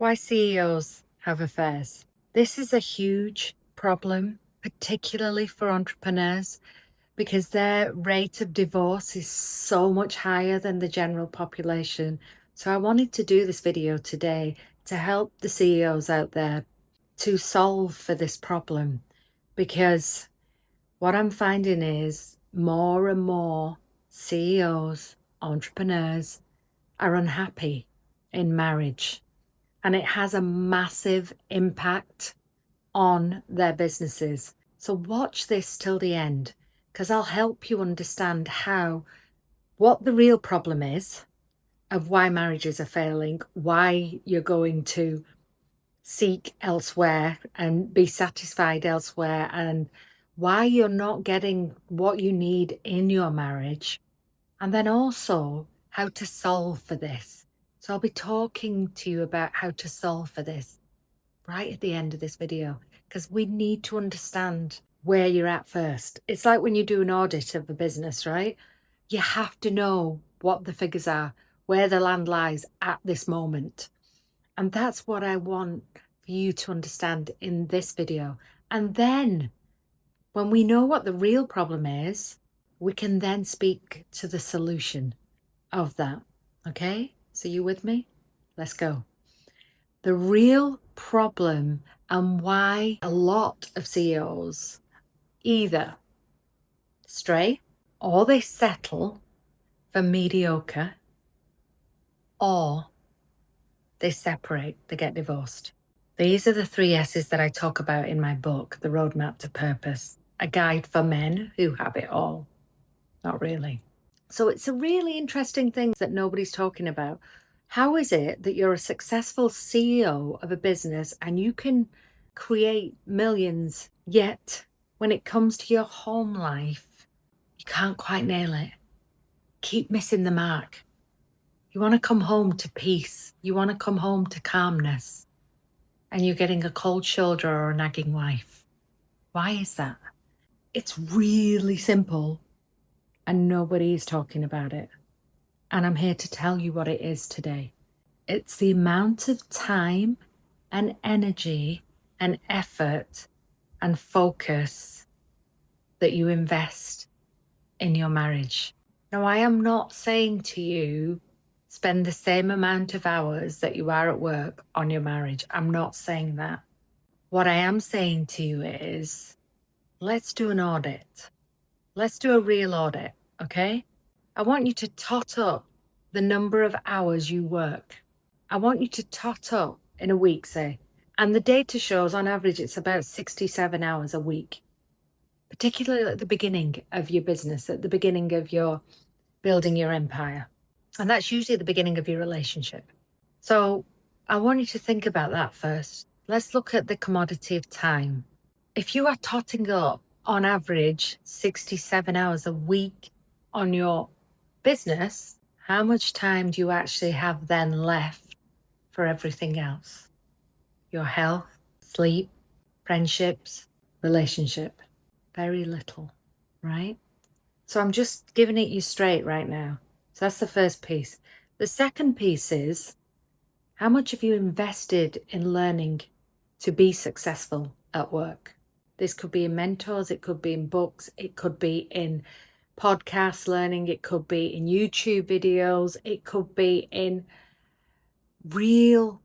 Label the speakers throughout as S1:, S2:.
S1: Why CEOs have affairs. This is a huge problem, particularly for entrepreneurs, because their rate of divorce is so much higher than the general population. So I wanted to do this video today to help the CEOs out there to solve for this problem, because what I'm finding is more and more CEOs, entrepreneurs are unhappy in marriage. And it has a massive impact on their businesses. So watch this till the end, because I'll help you understand what the real problem is of why marriages are failing, why you're going to seek elsewhere and be satisfied elsewhere, and why you're not getting what you need in your marriage, and then also how to solve for this. So I'll be talking to you about how to solve for this right at the end of this video, because we need to understand where you're at first. It's like when you do an audit of a business, right? You have to know what the figures are, where the land lies at this moment. And that's what I want for you to understand in this video. And then when we know what the real problem is, we can then speak to the solution of that. Okay? So you with me? Let's go. The real problem and why a lot of CEOs either stray or they settle for mediocre, or they separate, they get divorced. These are the 3 S's that I talk about in my book, The Roadmap to Purpose, a guide for men who have it all. Not really. So it's a really interesting thing that nobody's talking about. How is it that you're a successful CEO of a business and you can create millions, yet when it comes to your home life, you can't quite nail it? Keep missing the mark. You want to come home to peace. You want to come home to calmness. And you're getting a cold shoulder or a nagging wife. Why is that? It's really simple and nobody is talking about it. And I'm here to tell you what it is today. It's the amount of time and energy and effort and focus that you invest in your marriage. Now, I am not saying to you, spend the same amount of hours that you are at work on your marriage. I'm not saying that. What I am saying to you is, let's do an audit. Let's do a real audit, okay? I want you to tot up the number of hours you work. I want you to tot up in a week, say. And the data shows on average it's about 67 hours a week, particularly at the beginning of your business, at the beginning of your building your empire. And that's usually the beginning of your relationship. So I want you to think about that first. Let's look at the commodity of time. If you are totting up on average 67 hours a week on your business, how much time do you actually have then left for everything else? Your health, sleep, friendships, relationship. Very little, right? So I'm just giving it you straight right now. So that's the first piece. The second piece is, how much have you invested in learning to be successful at work? This could be in mentors, it could be in books, it could be in podcast learning, it could be in YouTube videos, it could be in real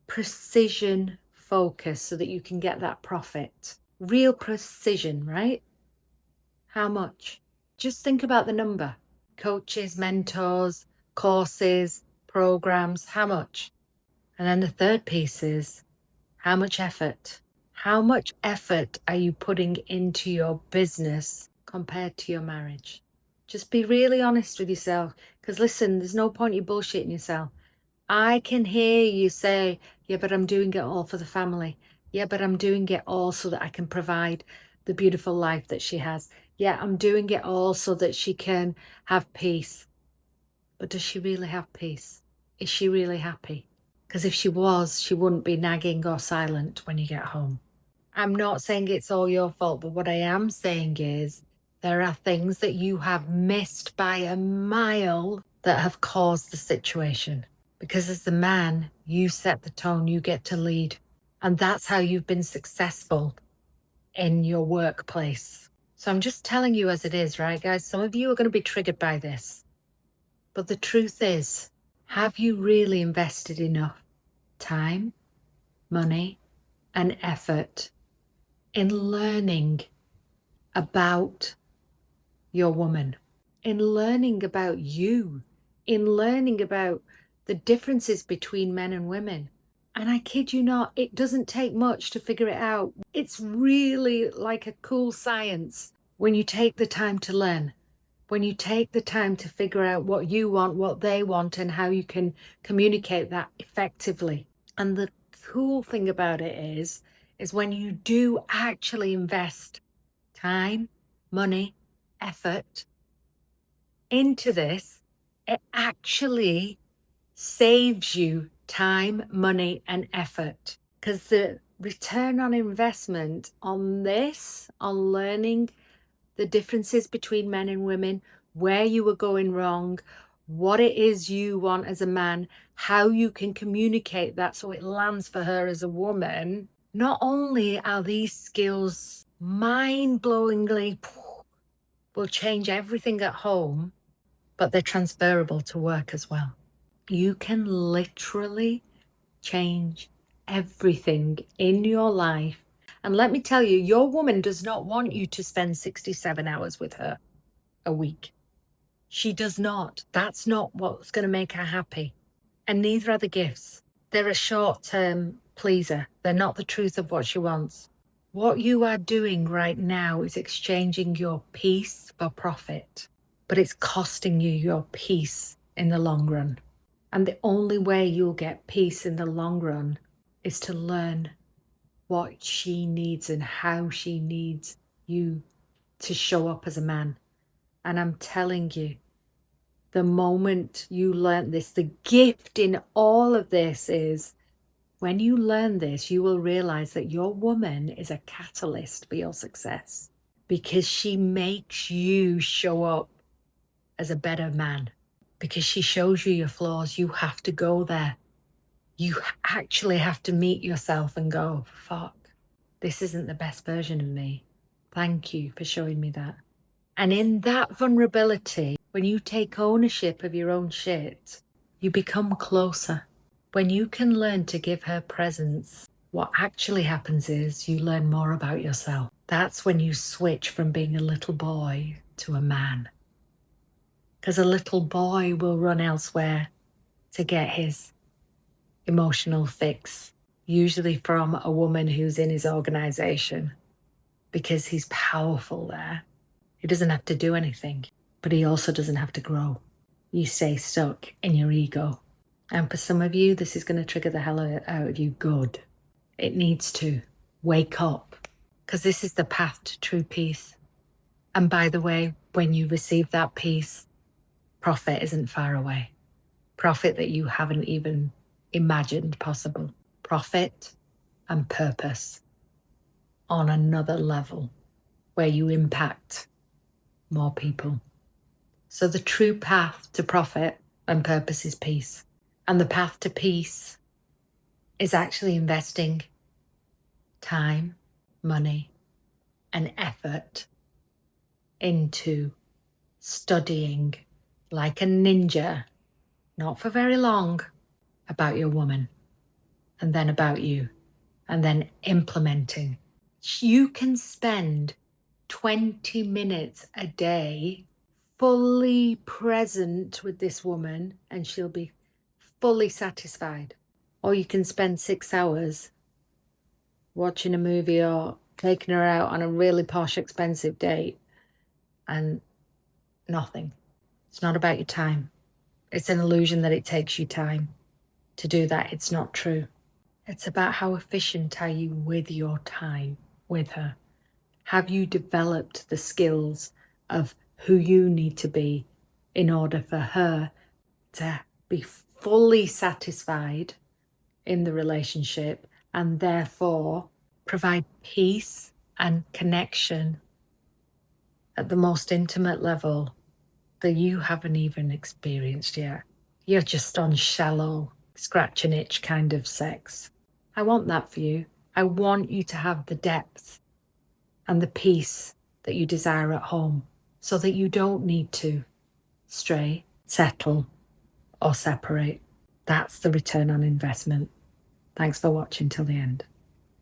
S1: precision focus so that you can get that profit. Real precision, right? How much? Just think about the number. Coaches, mentors, courses, programs, how much? And then the third piece is, how much effort? How much effort are you putting into your business compared to your marriage? Just be really honest with yourself, because listen, there's no point you bullshitting yourself. I can hear you say, yeah, but I'm doing it all for the family. Yeah, but I'm doing it all so that I can provide the beautiful life that she has. Yeah, I'm doing it all so that she can have peace. But does she really have peace? Is she really happy? Because if she was, she wouldn't be nagging or silent when you get home. I'm not saying it's all your fault, but what I am saying is there are things that you have missed by a mile that have caused the situation. Because as the man, you set the tone, you get to lead. And that's how you've been successful in your workplace. So I'm just telling you as it is, right, guys? Some of you are going to be triggered by this. But the truth is, have you really invested enough time, money, and effort in learning about your woman, in learning about you, in learning about the differences between men and women? And I kid you not, it doesn't take much to figure it out. It's really like a cool science when you take the time to learn, when you take the time to figure out what you want, what they want, and how you can communicate that effectively. And the cool thing about it is when you do actually invest time, money, effort into this, it actually saves you time, money, and effort. Because the return on investment on this, on learning the differences between men and women, where you were going wrong, what it is you want as a man, how you can communicate that so it lands for her as a woman. Not only are these skills mind-blowingly will change everything at home, but they're transferable to work as well. You can literally change everything in your life. And let me tell you, your woman does not want you to spend 67 hours with her a week. She does not. That's not what's going to make her happy. And neither are the gifts. They're a short-term pleaser. They're not the truth of what she wants. What you are doing right now is exchanging your peace for profit, but it's costing you your peace in the long run. And the only way you'll get peace in the long run is to learn what she needs and how she needs you to show up as a man. And I'm telling you, the moment you learn this, the gift in all of this is when you learn this, you will realize that your woman is a catalyst for your success because she makes you show up as a better man, because she shows you your flaws. You have to go there. You actually have to meet yourself and go, fuck, this isn't the best version of me. Thank you for showing me that. And in that vulnerability, when you take ownership of your own shit, you become closer. When you can learn to give her presence, what actually happens is you learn more about yourself. That's when you switch from being a little boy to a man. Because a little boy will run elsewhere to get his emotional fix, usually from a woman who's in his organization, because he's powerful there. He doesn't have to do anything, but he also doesn't have to grow. You stay stuck in your ego. And for some of you, this is going to trigger the hell out of you good. It needs to. Wake up. Because this is the path to true peace. And by the way, when you receive that peace, profit isn't far away. Profit that you haven't even imagined possible. Profit and purpose on another level where you impact more people. So the true path to profit and purpose is peace. And the path to peace is actually investing time, money, and effort into studying like a ninja, not for very long, about your woman, and then about you, and then implementing. You can spend 20 minutes a day fully present with this woman and she'll be fully satisfied. Or you can spend 6 hours watching a movie or taking her out on a really posh, expensive date and nothing. It's not about your time. It's an illusion that it takes you time to do that. It's not true. It's about how efficient are you with your time with her. Have you developed the skills of who you need to be in order for her to be fully satisfied in the relationship and therefore provide peace and connection at the most intimate level that you haven't even experienced yet? you're just on shallow, scratch and itch kind of sex. I want that for you. I want you to have the depth and the peace that you desire at home so that you don't need to stray, settle, or separate. That's the return on investment. Thanks for watching till the end.